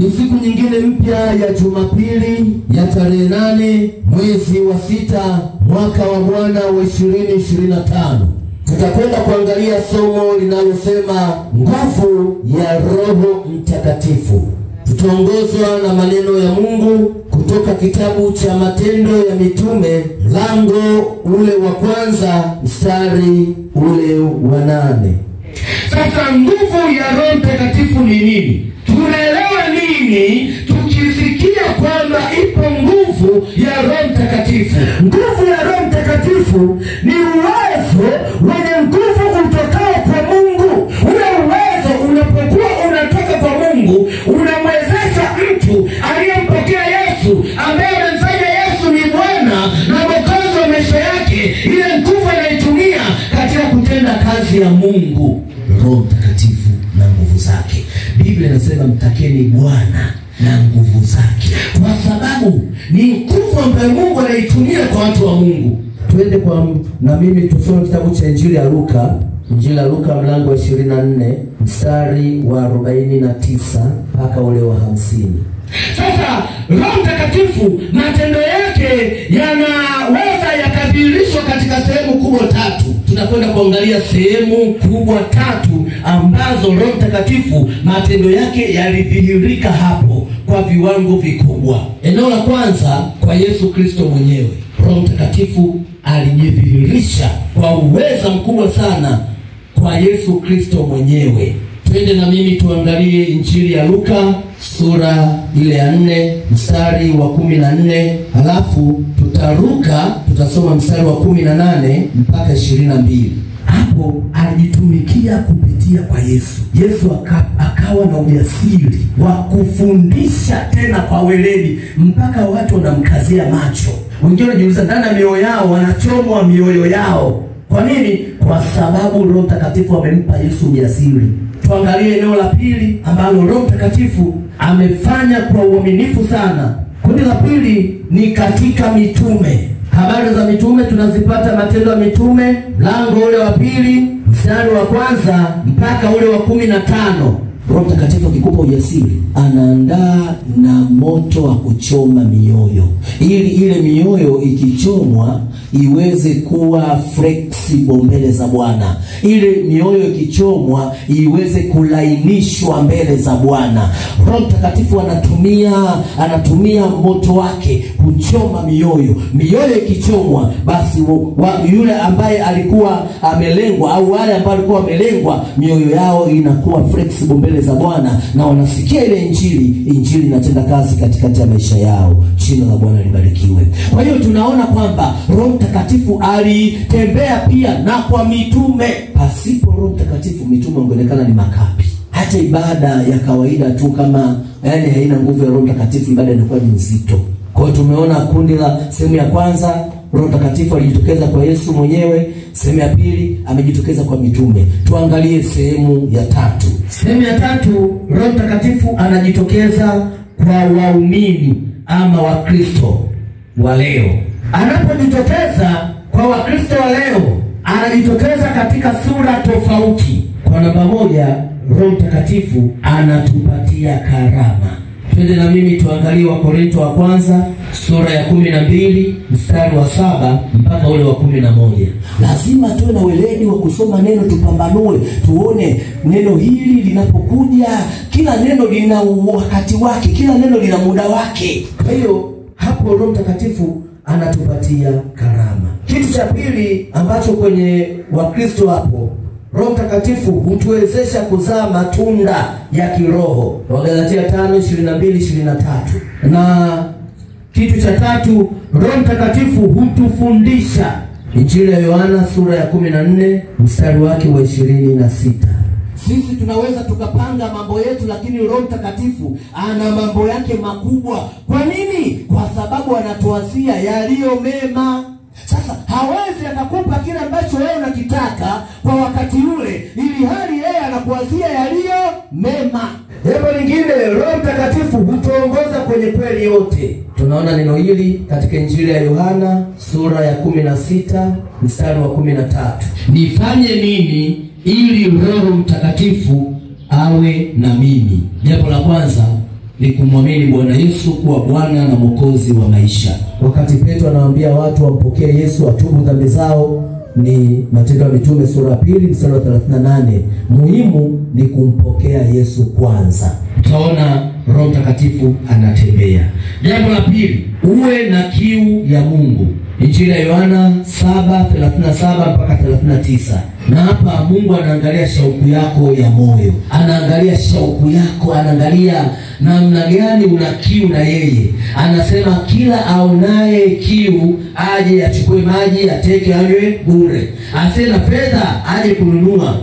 Ni siku nyingine mpya ya Jumapili ya tarehe 8 mwezi wa 6 mwaka wa Bwana wa 2025. Tutakwenda kuangalia somo linalosema nguvu ya Roho Mtakatifu. Tutaongozwa na maneno ya Mungu kutoka kitabu cha Matendo ya Mitume, mlango ule wa 1 mstari ule wa 8. Sasa nguvu ya Roho Mtakatifu ni nini? Tunaelewa nini tukisikia kwamba ipo nguvu ya Roho Mtakatifu? Nguvu ya Roho Mtakatifu ni uwezo wenye nguvu utokao kwa Mungu. Ule uwezo unapokuwa unatoka kwa Mungu, unamwezesha mtu aliyempokea Yesu, ambaye anamfanya Yesu ni Bwana na Mwokozi wa maisha yake, ile nguvu anaitumia katika kutenda kazi ya Mungu. Roho Mtakatifu na nguvu zake. Biblia inasema mtakeni Bwana na nguvu zake, kwa sababu ni nguvu ambayo Mungu anaitumia kwa watu wa Mungu. Twende na mimi tusome kitabu cha Injili ya Luka. Injili ya Luka mlango wa 24 mstari wa 49 mpaka ule wa 50. Sasa Roho Mtakatifu matendo yake yanaweza yakadhihirishwa katika sehemu kubwa 3. Tunakwenda kuangalia sehemu kubwa 3 ambazo Roho Mtakatifu matendo yake yalidhihirika hapo kwa viwango vikubwa. Eneo la kwanza, kwa Yesu Kristo mwenyewe. Roho Mtakatifu alijidhihirisha kwa uwezo mkubwa sana kwa Yesu Kristo mwenyewe. Twende na mimi tuangalie Injili ya Luka sura ile ya 4 mstari wa 14, halafu tutasoma mstari wa 18 mpaka 22. Hapo alijitumikia kupitia kwa Yesu. Yesu akawa na ujasiri wa kufundisha tena kwa weledi mpaka watu wanamkazia macho. Wengine wanajiuliza ndani ya mioyo yao, wanachomwa mioyo yao. Kwa nini? Kwa sababu Roho Mtakatifu amempa Yesu ujasiri. Tuangalie eneo la pili ambalo Roho Mtakatifu amefanya kwa uaminifu sana. Kundi la pili ni katika mitume. Habari za mitume tunazipata Matendo ya Mitume mlango ule wa 2 mstari wa 1 mpaka ule wa 15. Roho Mtakatifu akikupa ujasiri, anaandaa na moto wa kuchoma mioyo, ili ile mioyo ikichomwa iweze kuwa flexible mbele za Bwana. Ile mioyo ikichomwa iweze kulainishwa mbele za Bwana. Roho Mtakatifu anatumia moto wake kuchoma mioyo. Mioyo ikichomwa, basi yule ambaye alikuwa amelengwa au wale ambao walikuwa wamelengwa, mioyo yao inakuwa flexible mbele za Bwana na wanasikia ile injili inatenda kazi katikati ya maisha yao. Jina la Bwana libarikiwe. Kwa hiyo tunaona kwamba Roho Mtakatifu alitembea pia na kwa mitume. Pasipo Roho Mtakatifu mitume wangeonekana ni makapi. Hata ibada ya kawaida tu kama haina nguvu ya Roho Mtakatifu, ibada inakuwa ni nzito. Kwa hiyo tumeona kundi la sehemu ya kwanza, Roho Mtakatifu alijitokeza kwa Yesu mwenyewe. Sehemu ya pili, amejitokeza kwa mitume. Tuangalie sehemu ya 3. Sehemu ya 3, Roho Mtakatifu anajitokeza kwa waumini ama Wakristo wa leo. Anapojitokeza kwa Wakristo wa leo, anajitokeza katika sura tofauti. Kwa namba moja, Roho Mtakatifu anatupatia karama. Twende na mimi tuangalie Wakorintho wa kwanza sura ya 12 mstari wa 7 mpaka ule wa 11. Lazima tuwe na weledi wa kusoma neno, tupambanue, tuone neno hili linapokuja. Kila neno lina wakati wake, kila neno lina muda wake. Kwa hiyo hapo Roho Mtakatifu anatupatia karama. Kitu cha pili ambacho kwenye Wakristo hapo, Roho Mtakatifu hutuwezesha kuzaa matunda ya kiroho. Wagalatia 5:22-23. Na kitu cha 3, Roho Mtakatifu hutufundisha. Injili ya Yohana sura ya 14 mstari wake wa 26. Sisi tunaweza tukapanga mambo yetu, lakini Roho Mtakatifu ana mambo yake makubwa. Kwa nini? Kwa sababu anatuwazia yaliyo mema. Sasa hawezi akakupa kile ambacho wewe unakitaka kwa wakati ule, ili hali yeye anakuwazia yaliyo mema. Jambo lingine, Roho Mtakatifu hutuongoza kwenye kweli yote. Tunaona neno hili katika Injili ya Yohana sura ya 16 mstari wa 13. Nifanye nini ili Roho Mtakatifu awe na mimi? Jambo la kwanza, ni kumwamini Bwana Yesu kuwa Bwana na Mwokozi wa maisha. Wakati Petro anawaambia watu wampokee Yesu, watubu dhambi zao, ni Matendo ya Mitume sura 2 mstari wa 38. Muhimu ni kumpokea Yesu kwanza. Utaona Roho Mtakatifu anatembea. Jambo la pili, uwe na kiu ya Mungu. Injili ya Yohana 7:37 mpaka 39. Na hapa Mungu anaangalia shauku yako ya moyo. Anaangalia shauku yako, anaangalia namna gani una kiu na yeye. Anasema kila aonaye kiu aje achukue maji ateke anywe bure. Asema fedha aje kununua